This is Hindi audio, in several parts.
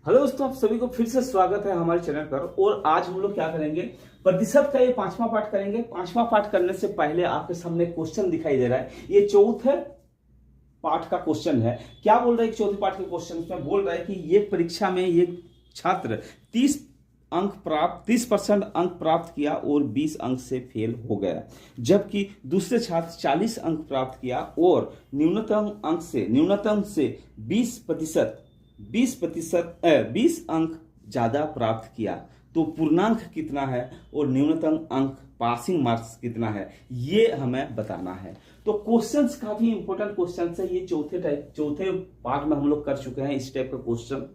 हेलो दोस्तों, आप सभी को फिर से स्वागत है हमारे चैनल पर। और आज हम लोग क्या करेंगे, प्रतिशत का ये पांचवा पार्ट करेंगे। पांचवा पार्ट करने से पहले आपके सामने क्वेश्चन दिखाई दे रहा है, ये चौथे पार्ट का क्वेश्चन है। क्या बोल रहा है चौथे पार्ट के क्वेश्चन में? बोल रहा है कि ये परीक्षा में ये छात्र 30% अंक प्राप्त किया और 20 अंक से फेल हो गया, जबकि दूसरे छात्र 40 अंक प्राप्त किया और न्यूनतम से 20 अंक ज्यादा प्राप्त किया। तो पूर्णांक कितना है और न्यूनतम अंक पासिंग मार्क्स कितना है, ये हमें बताना है। तो क्वेश्चंस काफी इंपॉर्टेंट क्वेश्चंस है। ये चौथे पार्ट में हम लोग कर चुके हैं इस टाइप का क्वेश्चन।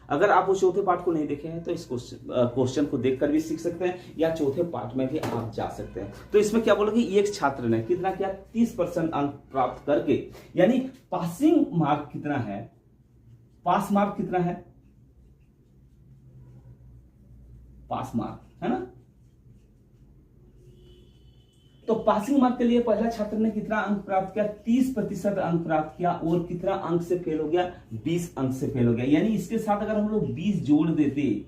अगर आप वो चौथे पार्ट को नहीं देखे हैं तो इस क्वेश्चन को देखकर भी सीख सकते हैं, या चौथे पार्ट में भी आप जा सकते हैं। तो इसमें क्या बोलोगे, एक छात्र ने कितना किया, 30% अंक प्राप्त करके, यानी पासिंग मार्क कितना है, पास मार्क कितना है, पास मार्क है ना। तो पासिंग मार्क के लिए पहला छात्र ने कितना अंक प्राप्त किया, 30% अंक प्राप्त किया और कितना अंक से फेल हो गया, 20 अंक से फेल हो गया। यानी इसके साथ अगर हम लोग 20 जोड़ देते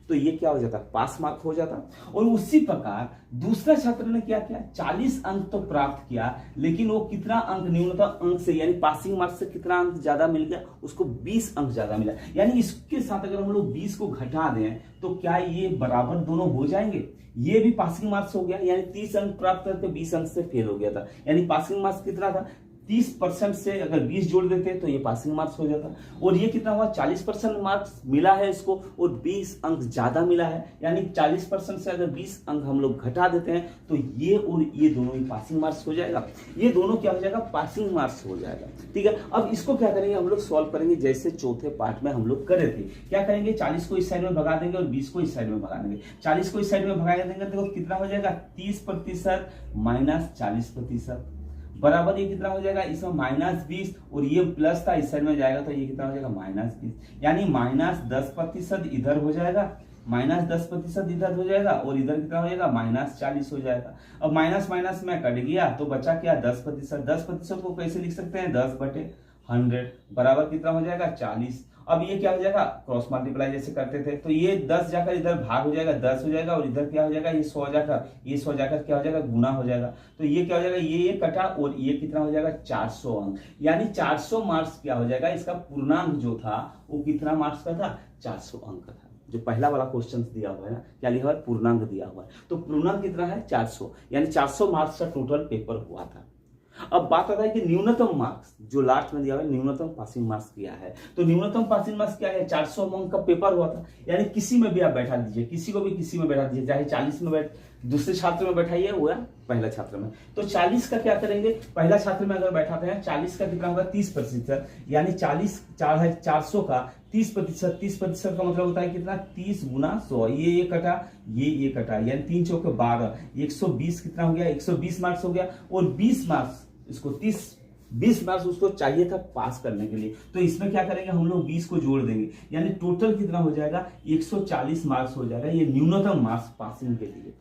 तो ये क्या हो जाता, पास मार्क हो जाता। और उसी प्रकार दूसरा छात्र ने क्या किया, 40 अंक तो प्राप्त किया, लेकिन वो कितना अंक, न्यूनतम अंक से, यानी पासिंग मार्क से कितना अंक ज्यादा मिल गया, उसको 20 अंक ज्यादा मिला। यानी इसके साथ अगर हम लोग 20 को घटा दें तो क्या ये बराबर दोनों हो जाएंगे। ये भी पासिंग मार्क्स हो गया, यानी 30 अंक प्राप्त करके 20 अंक से फेल हो गया था। यानी पासिंग मार्क्स कितना था, 30% से अगर 20 जोड़ देते तो ये पासिंग मार्क्स हो जाता। और ये कितना हुआ, 40% मार्क्स मिला है इसको और 20 अंक ज्यादा मिला है। यानी 40% से अगर 20 अंक हम लोग घटा देते हैं तो ये और ये दोनों ही पासिंग मार्क्स हो जाएगा। ये दोनों क्या हो जाएगा, पासिंग मार्क्स हो जाएगा। ठीक है, अब इसको क्या करेंगे, हम लोग सॉल्व करेंगे जैसे चौथे पार्ट में हम लोग करे थे। क्या करेंगे, 40 को इस साइड में भगा देंगे और 20 को इस साइड में भगा देंगे। 40 को इस साइड में भगा देंगे तो कितना हो जाएगा, 30% माइनस 40% बराबर ये कितना हो जाएगा, इसमें -20 और ये प्लस था, इस साइड में जाएगा तो ये कितना हो जाएगा, -20। यानी -10% इधर हो जाएगा, -10% इधर हो जाएगा और इधर कितना हो जाएगा, -40 हो जाएगा। अब माइनस माइनस में कट गया तो बचा क्या, 10%। 10% को कैसे लिख सकते हैं, 10/100 बराबर कितना हो जाएगा, 40। अब ये क्या हो जाएगा, क्रॉस मल्टीप्लाई जैसे करते थे तो ये 10 जाकर इधर भाग हो जाएगा, 10 हो जाएगा और इधर क्या हो जाएगा, ये 100 जाकर क्या हो जाएगा, गुना हो जाएगा। तो ये क्या हो जाएगा, ये कटा और ये कितना हो जाएगा, 400 अंक। यानी 400 मार्क्स क्या हो जाएगा, इसका पूर्णांक जो था वो कितना मार्क्स का था, 400 अंक का था। जो पहला वाला क्वेश्चन दिया हुआ है ना, क्या लिखा हुआ है, पूर्णांक दिया हुआ है। तो पूर्णांक कितना है, 400। यानी 400 मार्क्स का टोटल पेपर हुआ था। अब बात आता है कि न्यूनतम मार्क्स जो लास्ट में दिया हुआ है, न्यूनतम पासिंग मार्क्स क्या है। तो न्यूनतम पासिंग मार्क्स क्या है, 400 अंक का पेपर हुआ था। यानी किसी में भी आप बैठा दीजिए, किसी को भी किसी में बैठा दीजिए, चाहे 40 में दूसरे छात्र में बैठाइए हुआ पहला छात्र में। तो 40 का क्या करेंगे, पहला छात्र में अगर बैठाते हैं 40 का कितना होगा, 30%। यानी 400 का 30%, 30% का मतलब होता है कितना, 30 गुना 100। ये कटा, ये कटा, यानी 3 चौके 12, 120 कितना हो गया, 120 मार्क्स हो गया। और 20 मार्क्स इसको 20 मार्क्स उसको चाहिए था पास करने के लिए। तो इसमें क्या करेंगे, हम लोग 20 को जोड़ देंगे, यानी टोटल कितना हो जाएगा, 140 मार्क्स हो जाएगा। ये न्यूनतम मार्क्स पासिंग के लिए,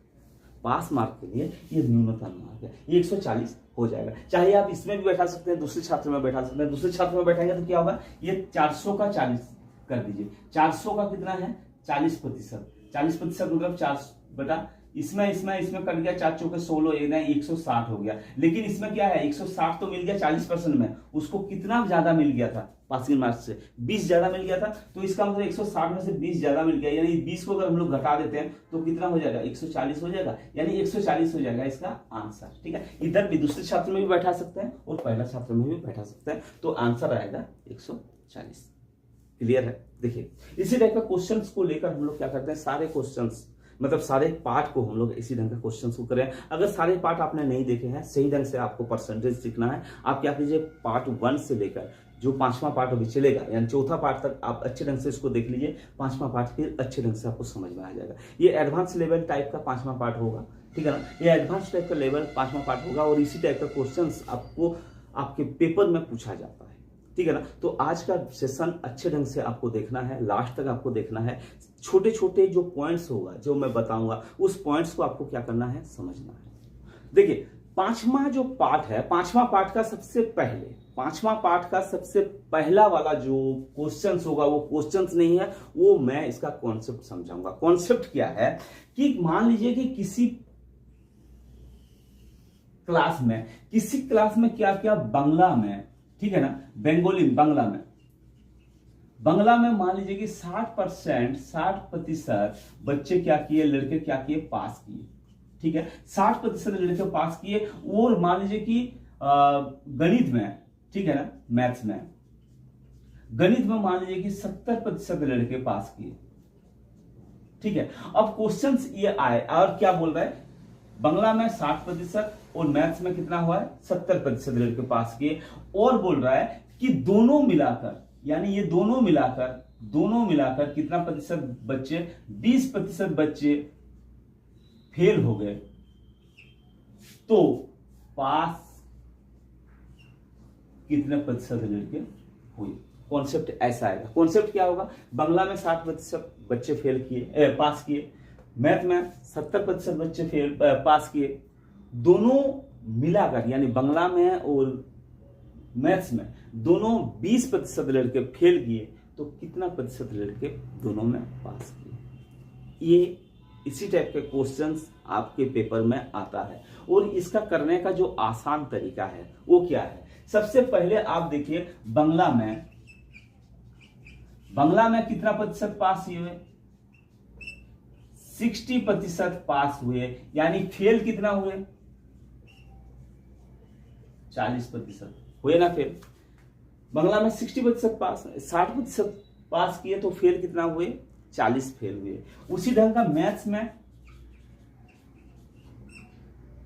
पास मार्क के लिए ये न्यूनतम मार्क है, ये 140 हो जाएगा। चाहे आप इसमें भी बैठा सकते हैं, दूसरे छात्र में बैठा सकते हैं। दूसरे छात्र में बैठाएंगे तो क्या होगा, ये 400 का 40 कर दीजिए। 400 का कितना है, 40%। 40% मतलब 4 बटा इसमें कट गया, 4 चौके 16, 160 हो गया। लेकिन इसमें क्या है, 160 तो मिल गया 40% में, उसको कितना ज्यादा मिल गया था, पासिंग मार्क्स से 20 ज्यादा मिल गया था। तो इसका मतलब 160 में से 20 ज्यादा मिल गया, यानी 20 को अगर हम लोग घटा देते हैं तो कितना हो जाएगा, 140 हो जाएगा। यानी 140 हो जाएगा इसका आंसर। ठीक है, इधर भी दूसरे छात्र में भी बैठा सकते हैं और पहला छात्र में भी बैठा सकते हैं। तो आंसर आएगा 140। क्लियर है। देखिए, इसी टाइप का क्वेश्चन को लेकर हम लोग क्या करते हैं, सारे क्वेश्चन मतलब सारे पार्ट को हम लोग इसी ढंग के क्वेश्चंस को करें। अगर सारे पार्ट आपने नहीं देखे हैं, सही ढंग से आपको परसेंटेज सीखना है, आप क्या कीजिए, पार्ट 1 से लेकर जो 5वां पार्ट अभी चलेगा, यानी चौथा पार्ट तक आप अच्छे ढंग से इसको देख लीजिए। 5वां पार्ट फिर अच्छे ढंग से आपको समझ में आ जाएगा। ये एडवांस लेवल टाइप का 5वां पार्ट होगा, ठीक है ना। ये एडवांस टाइप का लेवल 5वां पार्ट होगा और इसी टाइप का क्वेश्चन आपको आपके पेपर में पूछा जाता है, ठीक है ना। तो आज का सेशन अच्छे ढंग से आपको देखना है, लास्ट तक आपको देखना है। छोटे छोटे जो पॉइंट्स होगा, जो मैं बताऊंगा, उस पॉइंट्स को आपको क्या करना है, समझना है। देखिए, 5वां जो पार्ट है, 5वां पार्ट का सबसे पहले पांचवा पार्ट का सबसे पहला वाला जो क्वेश्चंस होगा वो क्वेश्चंस नहीं है, वो मैं इसका कॉन्सेप्ट समझाऊंगा। कॉन्सेप्ट क्या है कि मान लीजिए कि किसी क्लास में क्या क्या बांग्ला में, ठीक है ना, बंगाली बांग्ला में मान लीजिए कि 60% बच्चे क्या किए, लड़के क्या किए, पास किए। ठीक है, 60% लड़के पास किए। और मान लीजिए कि गणित में, ठीक है ना, मैथ्स में, गणित में मान लीजिए कि 70% लड़के पास किए। ठीक है, अब क्वेश्चंस ये आए और क्या बोल रहा है, बांग्ला में 60% और मैथ्स में कितना हुआ है, 70% लड़के पास किए। और बोल रहा है कि दोनों मिलाकर, यानी ये दोनों मिलाकर कितना प्रतिशत बच्चे, 20% बच्चे फेल हो गए, तो पास कितने प्रतिशत लड़के हुए। कॉन्सेप्ट ऐसा आएगा। कॉन्सेप्ट क्या होगा, बांग्ला में 60% बच्चे फेल किए, पास किए, मैथ में 70% बच्चे पास किए, दोनों मिलाकर, यानी बांग्ला में और मैथ्स में दोनों 20% लड़के फेल किए, तो कितना प्रतिशत लड़के दोनों में पास किए। ये इसी टाइप के क्वेश्चंस आपके पेपर में आता है। और इसका करने का जो आसान तरीका है वो क्या है, सबसे पहले आप देखिए बांग्ला में कितना प्रतिशत पास हुए, 60% पास हुए, यानी फेल कितना हुए, 40% हुए ना फेल। बांग्ला में 60% पास, 60% पास किए तो फेल कितना हुए, 40 फेल हुए। उसी ढंग का मैथ्स में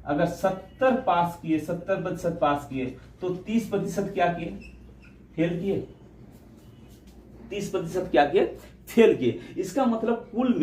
अगर 70% पास किए तो 30% क्या किए, फेल किए, 30% क्या किए, फेल किए। इसका मतलब कुल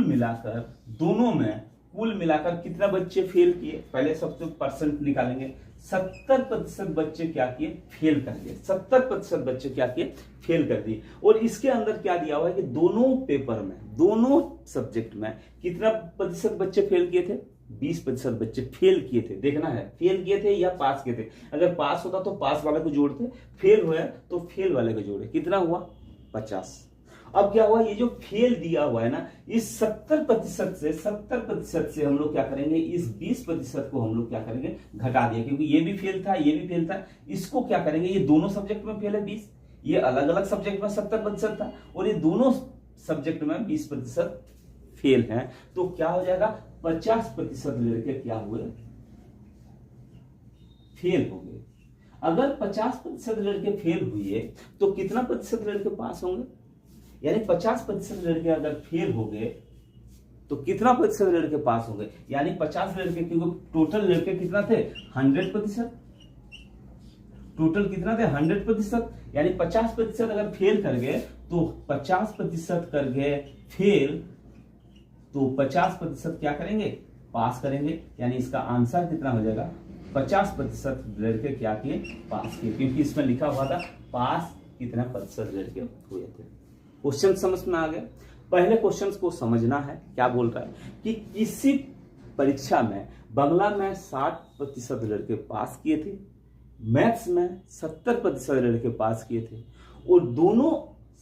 मिलाकर दोनों में कुल मिलाकर कितना बच्चे फेल किए, पहले सबसे परसेंट निकालेंगे। 70% बच्चे क्या किए, फेल कर दिए, 70% बच्चे क्या किए, फेल कर दिए। और इसके अंदर क्या दिया हुआ है कि दोनों पेपर में, दोनों सब्जेक्ट में कितना प्रतिशत बच्चे फेल किए थे, 20% बच्चे फेल किए थे। देखना है फेल किए थे या पास किए थे। अगर पास होता तो पास वाले को जोड़ते, फेल हुआ तो फेल वाले को जोड़े, कितना हुआ, 50। अब क्या हुआ, ये जो फेल दिया हुआ है ना, इस 70% से हम लोग क्या करेंगे, इस 20% को हम लोग क्या करेंगे, घटा दिया, क्योंकि ये भी फेल था, इसको क्या करेंगे, ये दोनों सब्जेक्ट में फेल है 20, ये अलग अलग सब्जेक्ट में 70% था और ये दोनों सब्जेक्ट में 20% फेल है, तो क्या हो जाएगा, 50% लड़के क्या हुए, फेल हो गए। अगर 50% लड़के फेल हुए तो कितना प्रतिशत लड़के पास होंगे, यानी 50% लड़के अगर फेल हो गए तो कितना प्रतिशत लड़के पास होंगे, यानी 50 लड़के, क्योंकि टोटल लड़के कितना थे, 100%, टोटल कितना थे, 100%, यानी 50% अगर फेल कर गए तो 50% कर गए फेल, तो 50% क्या करेंगे, पास करेंगे। यानी इसका आंसर कितना हो जाएगा, 50% लड़के क्या किए, पास किए, क्योंकि इसमें लिखा हुआ था पास कितना प्रतिशत लड़के हुए थे। क्वेश्चन समझ में आ गया। पहले क्वेश्चन को समझना है, क्या बोल रहा है कि किसी परीक्षा में बांग्ला में 60% लड़के पास किए थे, मैथ्स में 70% लड़के पास किए थे, और दोनों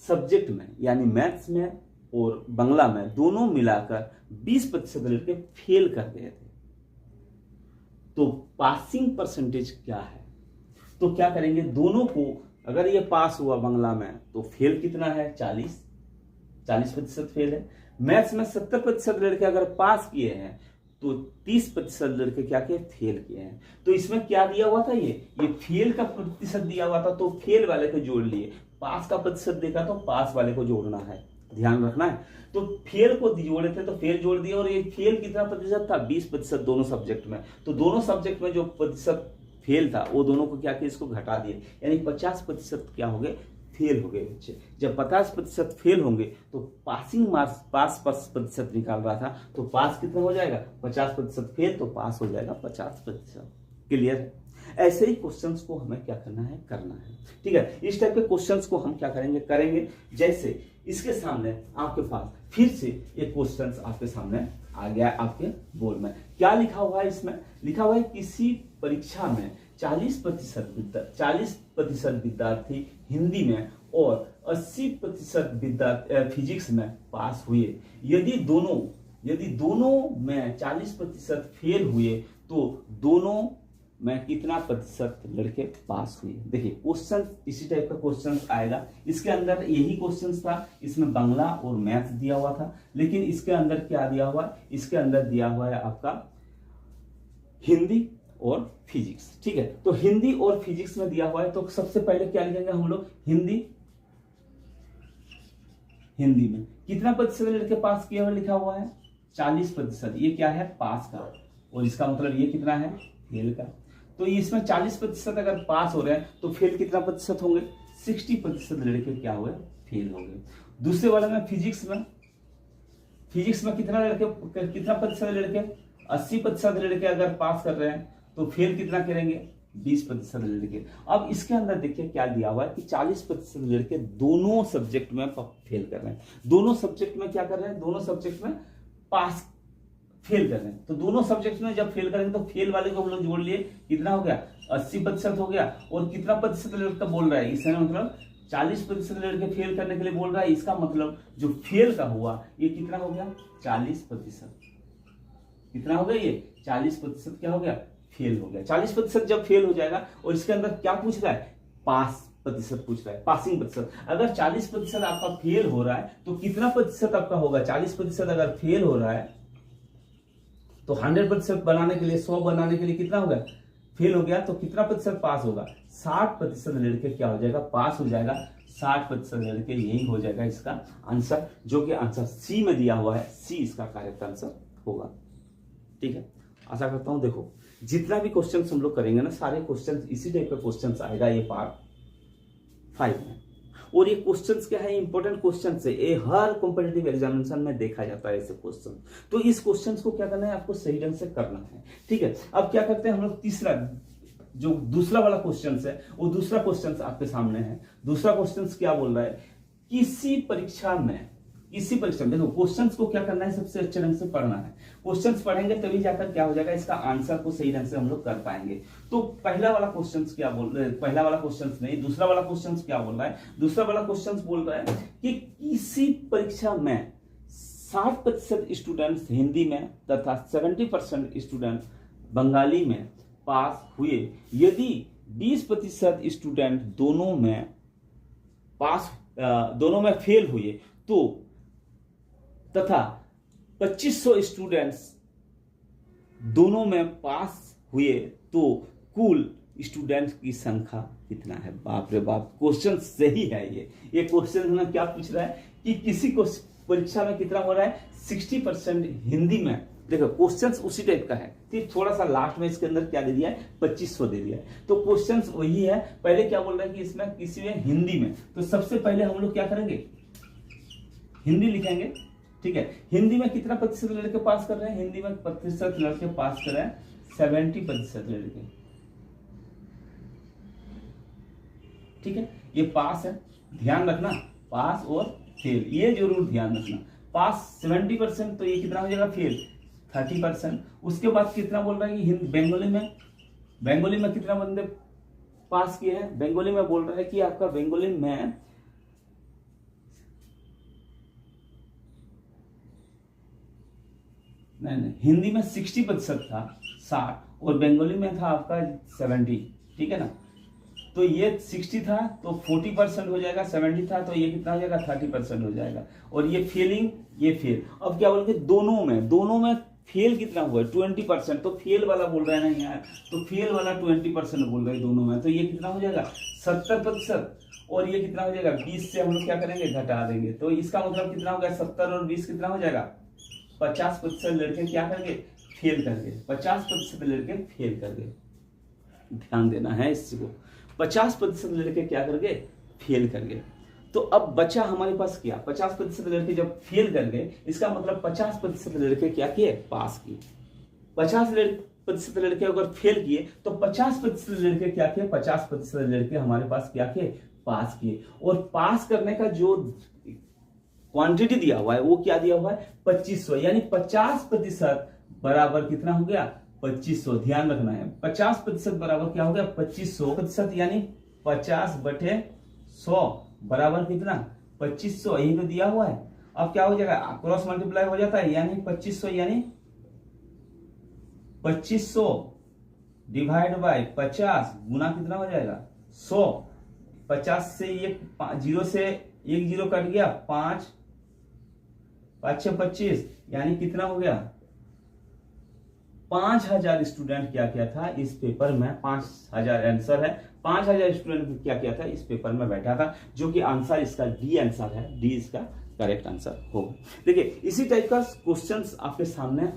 सब्जेक्ट में, यानी मैथ्स में और बांग्ला में दोनों मिलाकर 20% लड़के फेल कर गए थे। तो पासिंग परसेंटेज क्या है, तो क्या करेंगे, दोनों को, अगर ये पास हुआ बांग्ला में तो फेल कितना है, 40% फेल है। मैथ्स में 70% लड़के अगर पास किए हैं तो 30% लड़के क्या किए, फेल किए हैं। तो इसमें क्या दिया हुआ था, ये फेल का प्रतिशत दिया हुआ था, तो फेल वाले को जोड़ लिए, पास का प्रतिशत देखा तो पास वाले को जोड़ना है, ध्यान रखना है। तो फेल को जोड़े थे तो फेल जोड़ दिए, और ये फेल कितना प्रतिशत था, 20% दोनों सब्जेक्ट में। तो दोनों सब्जेक्ट में जो प्रतिशत फेल था वो दोनों को क्या किया, इसको घटा दिए, यानी 50% क्या हो गए, फेल हो गए बच्चे। जब 50% फेल होंगे तो पासिंग मार्क्स, पास प्रतिशत निकाल रहा था, तो पास कितना हो जाएगा, 50% फेल, तो पास हो जाएगा 50%। क्लियर है। ऐसे ही क्वेश्चंस को हमें क्या करना है, ठीक है। इस टाइप के क्वेश्चंस को हम क्या करेंगे, जैसे इसके सामने आपके पास फिर से एक क्वेश्चंस आपके सामने आ गया, आपके बोर्ड में क्या लिखा हुआ है, इसमें लिखा हुआ है किसी परीक्षा में 40% विद्यार्थी हिंदी में और 80% फिजिक्स में पास हुए। यदि दोनों में 40% फेल हुए तो दोनों में कितना प्रतिशत लड़के पास हुए। देखिए क्वेश्चन इसी टाइप का क्वेश्चन आएगा। इसके अंदर यही क्वेश्चन था, इसमें बांग्ला और मैथ दिया हुआ था, लेकिन इसके अंदर क्या दिया हुआ है, इसके अंदर दिया हुआ है आपका हिंदी और फिजिक्स। ठीक है, तो हिंदी और फिजिक्स में दिया हुआ है, तो सबसे पहले क्या लिखेंगे हम लोग, हिंदी में कितना प्रतिशत लड़के पास किए हुए लिखा हुआ है 40%। ये क्या है, पास का, और इसका मतलब ये कितना है, फेल का। तो इसमें 40% अगर पास हो रहे हैं तो फेल कितना प्रतिशत होंगे, 60% लड़के क्या हुए, फेल हो गए। दूसरे वाले में फिजिक्स में कितना प्रतिशत लड़के, 80% लड़के अगर पास कर रहे हैं तो फेल कितना करेंगे, 20% लड़के। अब इसके अंदर देखिए क्या दिया हुआ है कि 40% लड़के दोनों सब्जेक्ट में फेल कर रहे हैं। दोनों सब्जेक्ट में क्या कर रहे हैं, दोनों सब्जेक्ट में पास फेल कर रहे हैं। तो दोनों सब्जेक्ट में जब फेल करेंगे तो फेल वाले को हम लोग जोड़ लिए, कितना हो गया, 80% हो गया। और कितना प्रतिशत लड़का बोल रहा है, इसका मतलब 40% लड़के फेल करने के लिए बोल रहा है। इसका मतलब जो फेल का हुआ ये कितना हो गया, 40%। कितना हो गया, ये 40% क्या हो गया, फेल हो गया। 40% जब फेल हो जाएगा, और इसके अंदर क्या पूछ रहा है, पास प्रतिशत पूछ रहा है, पासिंग प्रतिशत। अगर 40% आपका फेल हो रहा है तो कितना प्रतिशत आपका होगा, 40% अगर फेल हो रहा है तो 100% बनाने के लिए, 100 बनाने के लिए कितना होगा, फेल हो गया तो कितना प्रतिशत पास होगा, 60% लड़के क्या हो जाएगा, पास हो जाएगा। 60% लड़के, यही हो जाएगा इसका आंसर, जो कि आंसर सी में दिया हुआ है। सी इसका करेक्ट आंसर होगा। ठीक है, आशा करता हूं देखो जितना भी क्वेश्चन हम लोग करेंगे ना, सारे क्वेश्चन इसी टाइप का क्वेश्चन आएगा ये पार्ट 5 में। और ये क्वेश्चंस क्या है, इंपॉर्टेंट क्वेश्चंस है, ये हर कॉम्पिटिटिव एग्जामिनेशन में देखा जाता है ऐसे क्वेश्चन। तो इस क्वेश्चंस को क्या करना है, आपको सही ढंग से करना है। ठीक है, अब क्या करते हैं हम लोग, तीसरा जो दूसरा वाला क्वेश्चन है, वो दूसरा क्वेश्चन आपके सामने है। दूसरा क्वेश्चन क्या बोल रहा है, किसी परीक्षा में देखो क्वेश्चंस को क्या करना है, सबसे अच्छे ढंग से पढ़ना है। क्वेश्चंस पढ़ेंगे तभी जाकर क्या हो जाएगा, इसका आंसर को सही ढंग से हम लोग कर पाएंगे। तो पहला वाला क्वेश्चंस क्या बोल रहे हैं, पहला वाला क्वेश्चंस नहीं, दूसरा वाला क्वेश्चंस क्या बोल रहा है, दूसरा वाला क्वेश्चंस बोल रहा है कि किसी परीक्षा में 60% स्टूडेंट्स हिंदी में तथा 70% स्टूडेंट बंगाली में पास हुए। यदि 20% स्टूडेंट दोनों में फेल हुए तो, तथा 2500 स्टूडेंट्स दोनों में पास हुए तो कुल स्टूडेंट की संख्या कितना है। बाप रे बाप, क्वेश्चन सही है। ये क्वेश्चन में क्या पूछ रहा है कि किसी को परीक्षा में कितना हो रहा है, 60% हिंदी में। देखो क्वेश्चंस उसी टाइप का है, फिर थोड़ा सा लास्ट में इसके अंदर क्या दे दिया है, 2500 दे दिया है। तो क्वेश्चंस वही है। पहले क्या बोल रहा है कि इसमें किसी में हिंदी में, तो सबसे पहले हम लोग क्या करेंगे, हिंदी लिखेंगे। ठीक है, हिंदी में कितना प्रतिशत लड़के पास कर रहे हैं, हिंदी में प्रतिशत लड़के पास कर रहे हैं 70% लड़के। ठीक है, ये पास है, ध्यान रखना, पास और फेल ये जरूर ध्यान रखना। पास 70%, तो ये कितना हो जाएगा, फेल 30%। उसके बाद कितना बोल रहा है कि बंगाली में कितना बंदे पास किए हैं, बंगाली में बोल रहा है कि आपका बंगाली में नहीं, हिंदी में 60% था 60, और बंगाली में था आपका 70। ठीक है ना, तो ये 60 था तो 40% हो जाएगा, 70 था तो ये कितना हो जाएगा, 30% हो जाएगा। और ये फेलिंग, ये फेल। अब क्या बोलोगे, दोनों में फेल कितना हुआ है, 20%। तो फेल वाला बोल रहा है ना यार, तो फेल वाला 20% बोल रहा है दोनों में, तो ये कितना हो जाएगा, 70%। और ये कितना हो जाएगा, 20 से हम लोग क्या करेंगे, घटा देंगे। तो इसका मतलब कितना हो गया, 70 और 20 कितना हो जाएगा, 50% लड़के क्या करके फेल कर गए, 50% लड़के फेल कर गए। ध्यान देना है इसको, 50% लड़के क्या कर गए, फेल कर गए। तो अब बचा हमारे पास क्या, 50% लड़के जब फेल कर गए, इसका मतलब 50% लड़के क्या किए, पास किए। 50% लड़के अगर फेल किए तो 50% लड़के क्या किए, 50% लड़के हमारे पास क्या किए, पास किए। और पास करने का जो क्वांटिटी दिया हुआ है वो क्या दिया हुआ है, 2500, यानी 50% बराबर कितना हो गया, 2500। ध्यान रखना है 50% बराबर क्या हो गया 2500%, यानी 50/100 बराबर कितना 2500, यही तो दिया हुआ है। अब क्या हो जाएगा, क्रॉस मल्टीप्लाई हो जाता है, यानी 2500 यानी 2500 डिवाइड बाय 50 गुना कितना हो जाएगा 100। 50 से ये 0 से 1 0 कट गया, 5 5 6 25, यानी कितना हो गया 5000 स्टूडेंट क्या किया था इस पेपर में, 5000 आंसर है, 5000 स्टूडेंट क्या किया था इस पेपर में बैठा था, जो कि आंसर इसका डी आंसर है, डी इसका करेक्ट आंसर होगा। देखिए इसी टाइप का क्वेश्चंस आपके सामने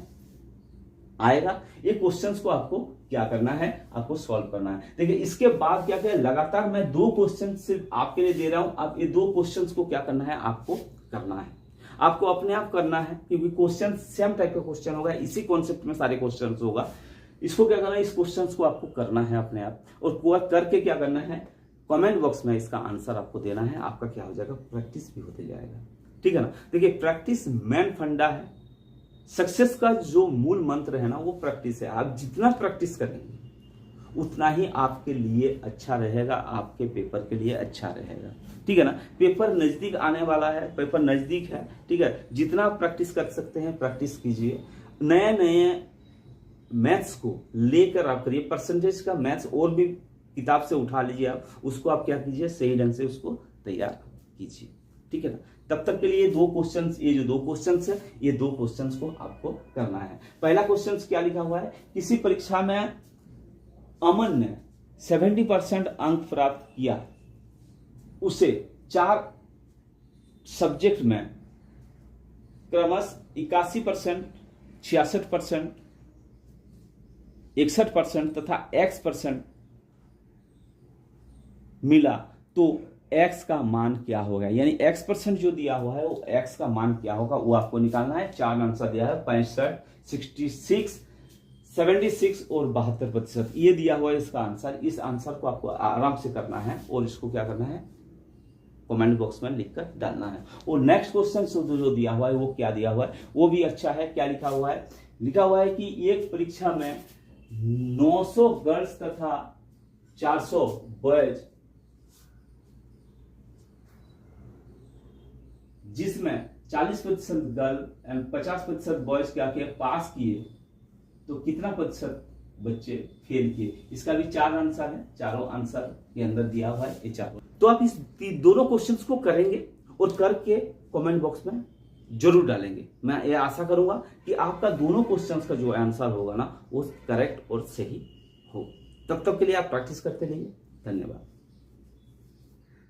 आएगा, ये क्वेश्चंस को आपको क्या करना है, आपको सॉल्व करना है। देखिए इसके बाद क्या क्या लगातार मैं 2 क्वेश्चन सिर्फ आपके लिए दे रहा हूं, अब ये 2 क्वेश्चंस को क्या करना है, आपको करना है, आपको अपने आप करना है, क्योंकि क्वेश्चन सेम टाइप का क्वेश्चन होगा, इसी कॉन्सेप्ट में सारे क्वेश्चन होगा। इसको क्या करना है, इस क्वेश्चंस को आपको करना है अपने आप, और करके क्या करना है, कमेंट बॉक्स में इसका आंसर आपको देना है। आपका क्या हो जाएगा, प्रैक्टिस भी होते जाएगा, ठीक है ना। देखिए प्रैक्टिस मेन फंडा है, सक्सेस का जो मूल मंत्र है ना वो प्रैक्टिस है। आप जितना प्रैक्टिस करेंगे उतना ही आपके लिए अच्छा रहेगा, आपके पेपर के लिए अच्छा रहेगा, ठीक है ना। पेपर नजदीक आने वाला है, पेपर नजदीक है, ठीक है। जितना प्रैक्टिस कर सकते हैं प्रैक्टिस कीजिए, नए नए मैथ्स को लेकर आप करिए, परसेंटेज का मैथ्स और भी किताब से उठा लीजिए, आप उसको आप क्या कीजिए, सही ढंग से उसको तैयार कीजिए, ठीक है ना। तब तक के लिए 2 क्वेश्चंस, ये जो 2 क्वेश्चंस है, ये 2 क्वेश्चंस को आपको करना है। पहला क्वेश्चंस क्या लिखा हुआ है, किसी परीक्षा में अमन ने 70% अंक प्राप्त किया, उसे 4 सब्जेक्ट में क्रमशः 81%, 66%, 61% तथा X% मिला, तो x का मान क्या होगा, यानी X% जो दिया हुआ है वो x का मान क्या होगा वो आपको निकालना है। 4 आंसर दिया है, 65, 66, 76 और 72% ये दिया हुआ है इसका आंसर। इस आंसर को आपको आराम से करना है और इसको क्या करना है, कमेंट बॉक्स में लिखकर डालना है। और नेक्स्ट क्वेश्चन जो दिया हुआ है वो क्या दिया हुआ है वो भी अच्छा है। क्या लिखा हुआ है, लिखा हुआ है कि एक परीक्षा में 900 गर्ल्स तथा 400 बॉयज, जिसमें 40% गर्ल एंड 50% बॉयज क्या किए, पास किए, तो कितना प्रतिशत बच्चे फेल किए। इसका भी 4 आंसर है, चारों आंसर के अंदर दिया हुआ है ये चारों। तो आप इस दोनों क्वेश्चंस को करेंगे और करके कमेंट बॉक्स में जरूर डालेंगे। मैं ये आशा करूंगा कि आपका दोनों क्वेश्चंस का जो आंसर होगा ना वो करेक्ट और सही हो। तब तक के लिए आप प्रैक्टिस करते रहिए। धन्यवाद।